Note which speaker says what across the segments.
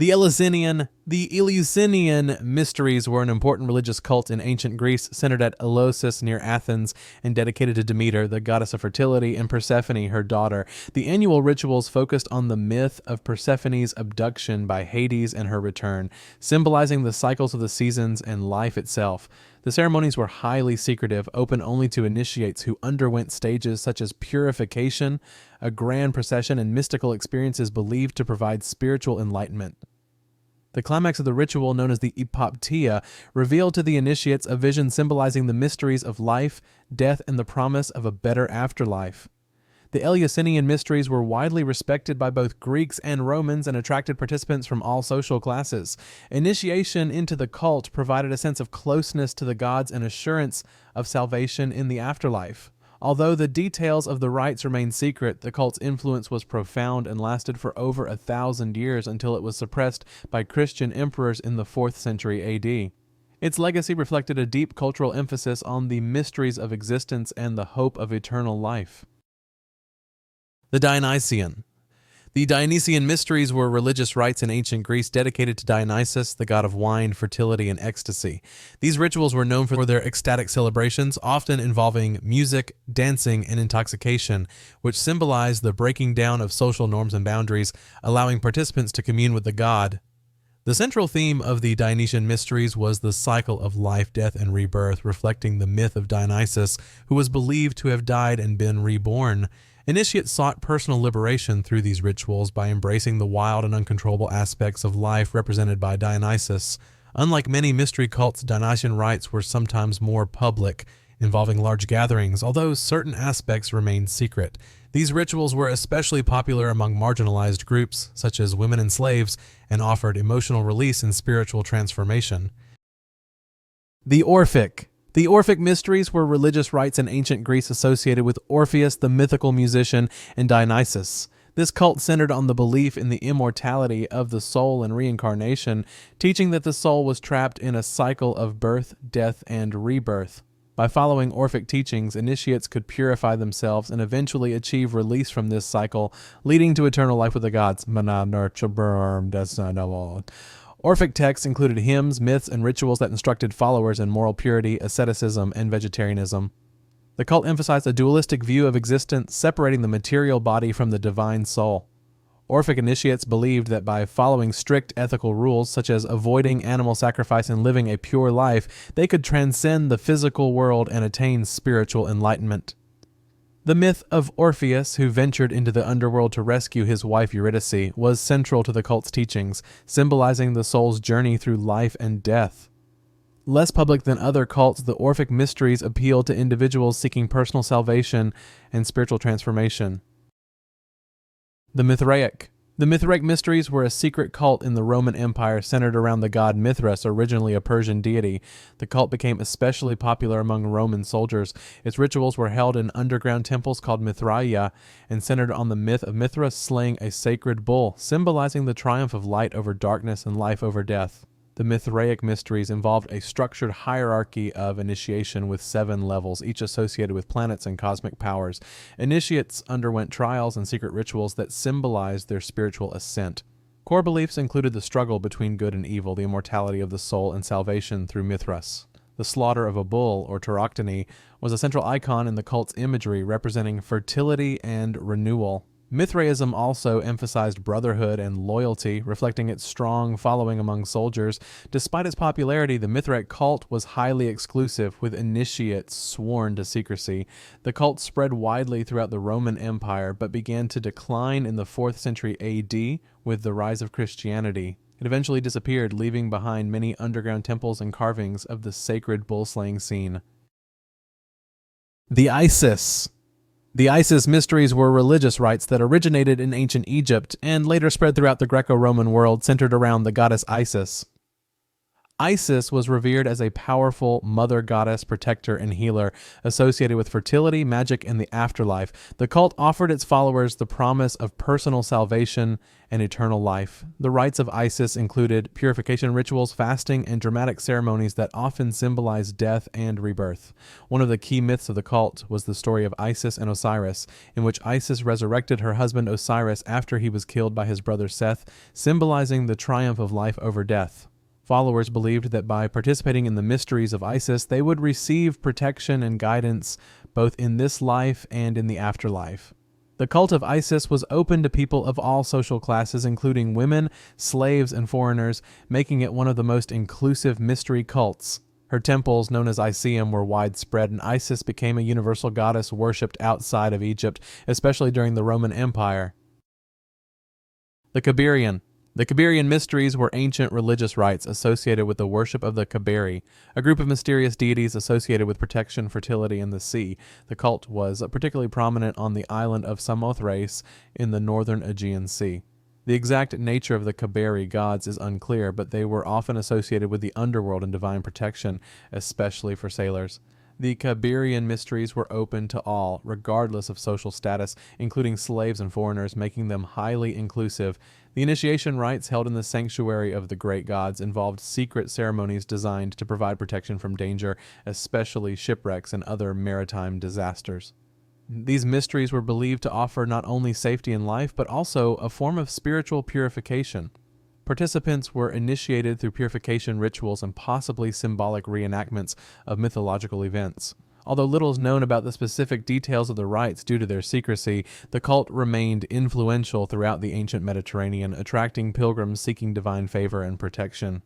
Speaker 1: The Eleusinian Mysteries were an important religious cult in ancient Greece centered at Eleusis near Athens and dedicated to Demeter, the goddess of fertility, and Persephone, her daughter. The annual rituals focused on the myth of Persephone's abduction by Hades and her return, symbolizing the cycles of the seasons and life itself. The ceremonies were highly secretive, open only to initiates who underwent stages such as purification, a grand procession, and mystical experiences believed to provide spiritual enlightenment. The climax of the ritual, known as the Epoptea, revealed to the initiates a vision symbolizing the mysteries of life, death, and the promise of a better afterlife. The Eleusinian Mysteries were widely respected by both Greeks and Romans and attracted participants from all social classes. Initiation into the cult provided a sense of closeness to the gods and assurance of salvation in the afterlife. Although the details of the rites remained secret, the cult's influence was profound and lasted for over 1,000 years until it was suppressed by Christian emperors in the 4th century AD. Its legacy reflected a deep cultural emphasis on the mysteries of existence and the hope of eternal life. The Dionysian Mysteries were religious rites in ancient Greece dedicated to Dionysus, the god of wine, fertility, and ecstasy. These rituals were known for their ecstatic celebrations, often involving music, dancing, and intoxication, which symbolized the breaking down of social norms and boundaries, allowing participants to commune with the god. The central theme of the Dionysian Mysteries was the cycle of life, death, and rebirth, reflecting the myth of Dionysus, who was believed to have died and been reborn. Initiates sought personal liberation through these rituals by embracing the wild and uncontrollable aspects of life represented by Dionysus. Unlike many mystery cults, Dionysian rites were sometimes more public, involving large gatherings, although certain aspects remained secret. These rituals were especially popular among marginalized groups, such as women and slaves, and offered emotional release and spiritual transformation. The Orphic Mysteries were religious rites in ancient Greece associated with Orpheus, the mythical musician, and Dionysus. This cult centered on the belief in the immortality of the soul and reincarnation, teaching that the soul was trapped in a cycle of birth, death, and rebirth. By following Orphic teachings, initiates could purify themselves and eventually achieve release from this cycle, leading to eternal life with the gods. Orphic texts included hymns, myths, and rituals that instructed followers in moral purity, asceticism, and vegetarianism. The cult emphasized a dualistic view of existence, separating the material body from the divine soul. Orphic initiates believed that by following strict ethical rules, such as avoiding animal sacrifice and living a pure life, they could transcend the physical world and attain spiritual enlightenment. The myth of Orpheus, who ventured into the underworld to rescue his wife Eurydice, was central to the cult's teachings, symbolizing the soul's journey through life and death. Less public than other cults, the Orphic Mysteries appealed to individuals seeking personal salvation and spiritual transformation. The Mithraic Mysteries were a secret cult in the Roman Empire centered around the god Mithras, originally a Persian deity. The cult became especially popular among Roman soldiers. Its rituals were held in underground temples called Mithraia and centered on the myth of Mithras slaying a sacred bull, symbolizing the triumph of light over darkness and life over death. The Mithraic Mysteries involved a structured hierarchy of initiation with 7 levels, each associated with planets and cosmic powers. Initiates underwent trials and secret rituals that symbolized their spiritual ascent. Core beliefs included the struggle between good and evil, the immortality of the soul, and salvation through Mithras. The slaughter of a bull, or tauroctony, was a central icon in the cult's imagery, representing fertility and renewal. Mithraism also emphasized brotherhood and loyalty, reflecting its strong following among soldiers. Despite its popularity, the Mithraic cult was highly exclusive, with initiates sworn to secrecy. The cult spread widely throughout the Roman Empire, but began to decline in the 4th century AD with the rise of Christianity. It eventually disappeared, leaving behind many underground temples and carvings of the sacred bull-slaying scene. The Isis Mysteries were religious rites that originated in ancient Egypt and later spread throughout the Greco-Roman world, centered around the goddess Isis. Isis was revered as a powerful mother goddess, protector, and healer associated with fertility, magic, and the afterlife. The cult offered its followers the promise of personal salvation and eternal life. The rites of Isis included purification rituals, fasting, and dramatic ceremonies that often symbolized death and rebirth. One of the key myths of the cult was the story of Isis and Osiris, in which Isis resurrected her husband Osiris after he was killed by his brother Seth, symbolizing the triumph of life over death. Followers believed that by participating in the mysteries of Isis, they would receive protection and guidance both in this life and in the afterlife. The cult of Isis was open to people of all social classes, including women, slaves, and foreigners, making it one of the most inclusive mystery cults. Her temples, known as Iseum, were widespread, and Isis became a universal goddess worshipped outside of Egypt, especially during the Roman Empire. The Cabirian Mysteries were ancient religious rites associated with the worship of the Cabiri, a group of mysterious deities associated with protection, fertility, and the sea. The cult was particularly prominent on the island of Samothrace in the northern Aegean Sea. The exact nature of the Cabiri gods is unclear, but they were often associated with the underworld and divine protection, especially for sailors. The Cabirian Mysteries were open to all, regardless of social status, including slaves and foreigners, making them highly inclusive. The initiation rites held in the sanctuary of the great gods involved secret ceremonies designed to provide protection from danger, especially shipwrecks and other maritime disasters. These mysteries were believed to offer not only safety in life, but also a form of spiritual purification. Participants were initiated through purification rituals and possibly symbolic reenactments of mythological events. Although little is known about the specific details of the rites due to their secrecy, the cult remained influential throughout the ancient Mediterranean, attracting pilgrims seeking divine favor and protection.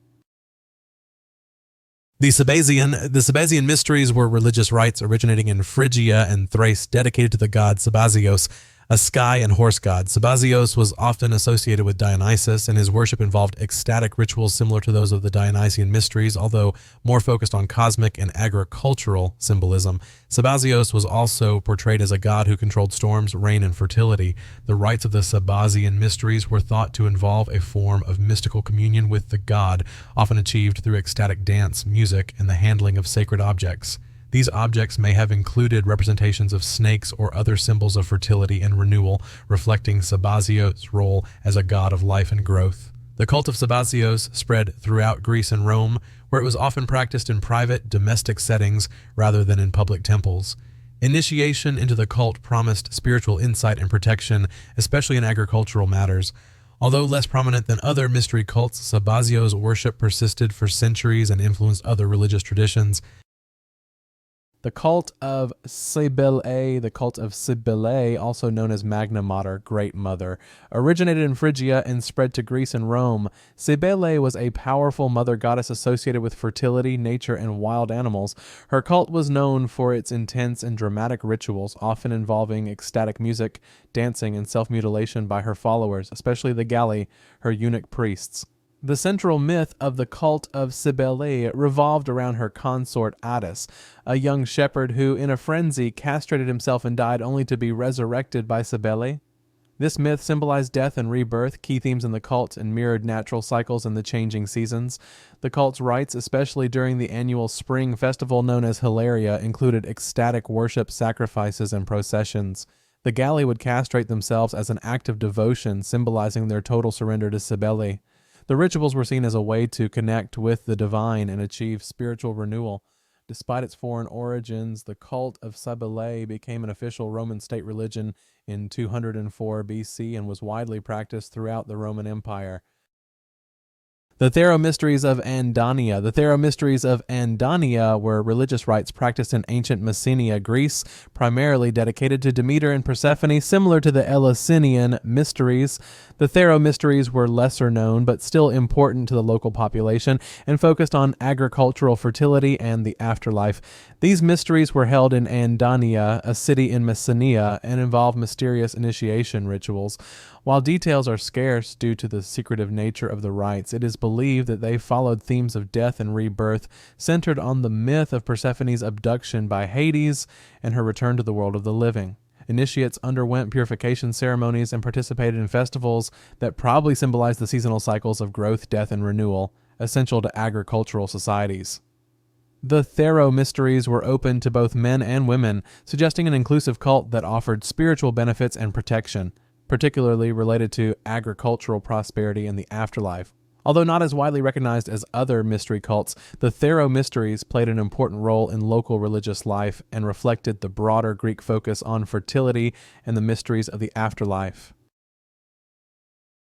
Speaker 1: The Sabazian Mysteries were religious rites originating in Phrygia and Thrace dedicated to the god Sabazios, a sky and horse god. Sabazios was often associated with Dionysus, and his worship involved ecstatic rituals similar to those of the Dionysian Mysteries, although more focused on cosmic and agricultural symbolism. Sabazios was also portrayed as a god who controlled storms, rain, and fertility. The rites of the Sabazian Mysteries were thought to involve a form of mystical communion with the god, often achieved through ecstatic dance, music, and the handling of sacred objects. These objects may have included representations of snakes or other symbols of fertility and renewal, reflecting Sabazios' role as a god of life and growth. The cult of Sabazios spread throughout Greece and Rome, where it was often practiced in private, domestic settings rather than in public temples. Initiation into the cult promised spiritual insight and protection, especially in agricultural matters. Although less prominent than other mystery cults, Sabazios' worship persisted for centuries and influenced other religious traditions. The Cult of Cybele, also known as Magna Mater, Great Mother, originated in Phrygia and spread to Greece and Rome. Cybele was a powerful mother goddess associated with fertility, nature, and wild animals. Her cult was known for its intense and dramatic rituals, often involving ecstatic music, dancing, and self-mutilation by her followers, especially the Galli, her eunuch priests. The central myth of the cult of Cybele revolved around her consort Attis, a young shepherd who, in a frenzy, castrated himself and died only to be resurrected by Cybele. This myth symbolized death and rebirth, key themes in the cult, and mirrored natural cycles and the changing seasons. The cult's rites, especially during the annual spring festival known as Hilaria, included ecstatic worship, sacrifices, and processions. The Galli would castrate themselves as an act of devotion, symbolizing their total surrender to Cybele. The rituals were seen as a way to connect with the divine and achieve spiritual renewal. Despite its foreign origins, the cult of Cybele became an official Roman state religion in 204 BC and was widely practiced throughout the Roman Empire. The Mysteries of Andania. The Mysteries of Andania were religious rites practiced in ancient Messenia, Greece, primarily dedicated to Demeter and Persephone, similar to the Eleusinian Mysteries. The Mysteries were lesser known, but still important to the local population, and focused on agricultural fertility and the afterlife. These mysteries were held in Andania, a city in Messenia, and involved mysterious initiation rituals. While details are scarce due to the secretive nature of the rites, it is believed that they followed themes of death and rebirth, centered on the myth of Persephone's abduction by Hades and her return to the world of the living. Initiates underwent purification ceremonies and participated in festivals that probably symbolized the seasonal cycles of growth, death, and renewal. essential to agricultural societies. The Thero Mysteries were open to both men and women, suggesting an inclusive cult that offered spiritual benefits and protection, particularly related to agricultural prosperity in the afterlife. Although not as widely recognized as other mystery cults, the Thero Mysteries played an important role in local religious life and reflected the broader Greek focus on fertility and the mysteries of the afterlife.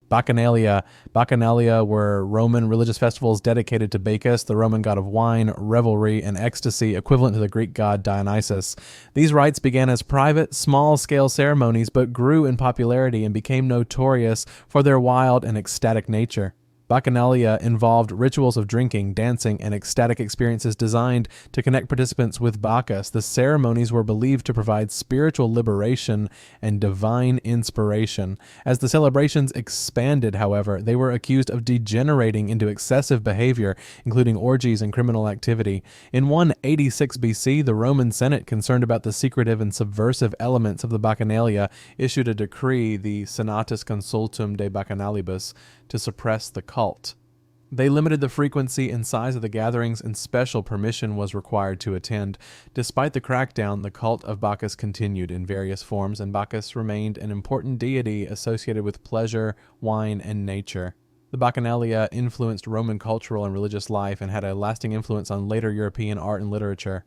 Speaker 1: Bacchanalia. Bacchanalia were Roman religious festivals dedicated to Bacchus, the Roman god of wine, revelry, and ecstasy, equivalent to the Greek god Dionysus. These rites began as private, small-scale ceremonies, but grew in popularity and became notorious for their wild and ecstatic nature. Bacchanalia involved rituals of drinking, dancing, and ecstatic experiences designed to connect participants with Bacchus. The ceremonies were believed to provide spiritual liberation and divine inspiration. As the celebrations expanded, however, they were accused of degenerating into excessive behavior, including orgies and criminal activity. In 186 BC, the Roman Senate, concerned about the secretive and subversive elements of the Bacchanalia, issued a decree, the Senatus Consultum de Bacchanalibus, to suppress the cult. They limited the frequency and size of the gatherings, and special permission was required to attend. Despite the crackdown, the cult of Bacchus continued in various forms, and Bacchus remained an important deity associated with pleasure, wine, and nature. The Bacchanalia influenced Roman cultural and religious life and had a lasting influence on later European art and literature.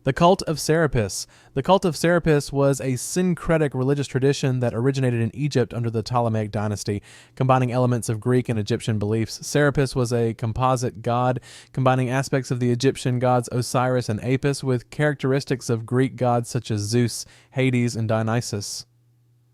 Speaker 1: The Cult of Serapis. The Cult of Serapis was a syncretic religious tradition that originated in Egypt under the Ptolemaic dynasty, combining elements of Greek and Egyptian beliefs. Serapis was a composite god, combining aspects of the Egyptian gods Osiris and Apis with characteristics of Greek gods such as Zeus, Hades, and Dionysus.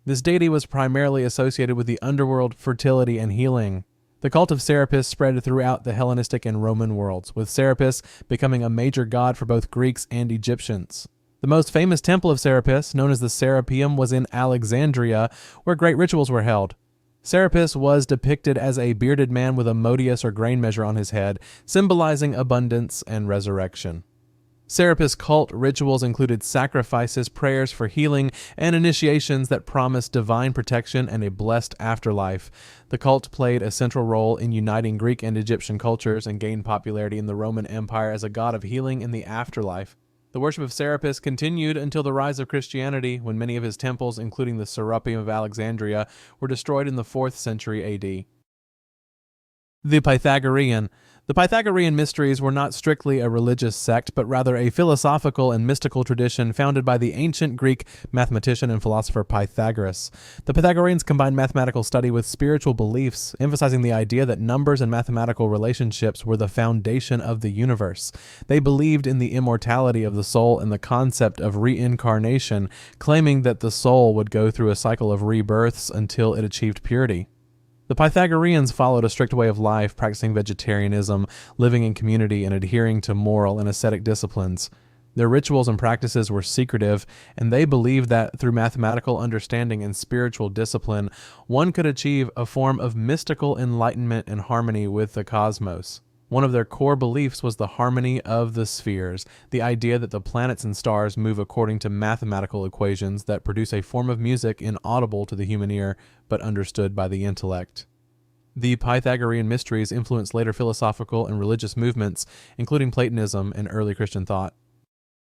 Speaker 1: This deity was primarily associated with the underworld, fertility, and healing. The cult of Serapis spread throughout the Hellenistic and Roman worlds, with Serapis becoming a major god for both Greeks and Egyptians. The most famous temple of Serapis, known as the Serapeum, was in Alexandria, where great rituals were held. Serapis was depicted as a bearded man with a modius or grain measure on his head, symbolizing abundance and resurrection. Serapis cult rituals included sacrifices, prayers for healing, and initiations that promised divine protection and a blessed afterlife. The cult played a central role in uniting Greek and Egyptian cultures and gained popularity in the Roman Empire as a god of healing in the afterlife. The worship of Serapis continued until the rise of Christianity, when many of his temples, including the Serapeum of Alexandria, were destroyed in the 4th century AD. The Pythagorean. The Pythagorean Mysteries were not strictly a religious sect, but rather a philosophical and mystical tradition founded by the ancient Greek mathematician and philosopher Pythagoras. The Pythagoreans combined mathematical study with spiritual beliefs, emphasizing the idea that numbers and mathematical relationships were the foundation of the universe. They believed in the immortality of the soul and the concept of reincarnation, claiming that the soul would go through a cycle of rebirths until it achieved purity. The Pythagoreans followed a strict way of life, practicing vegetarianism, living in community, and adhering to moral and ascetic disciplines. Their rituals and practices were secretive, and they believed that through mathematical understanding and spiritual discipline, one could achieve a form of mystical enlightenment and harmony with the cosmos. One of their core beliefs was the harmony of the spheres, the idea that the planets and stars move according to mathematical equations that produce a form of music inaudible to the human ear, but understood by the intellect. The Pythagorean Mysteries influenced later philosophical and religious movements, including Platonism and early Christian thought.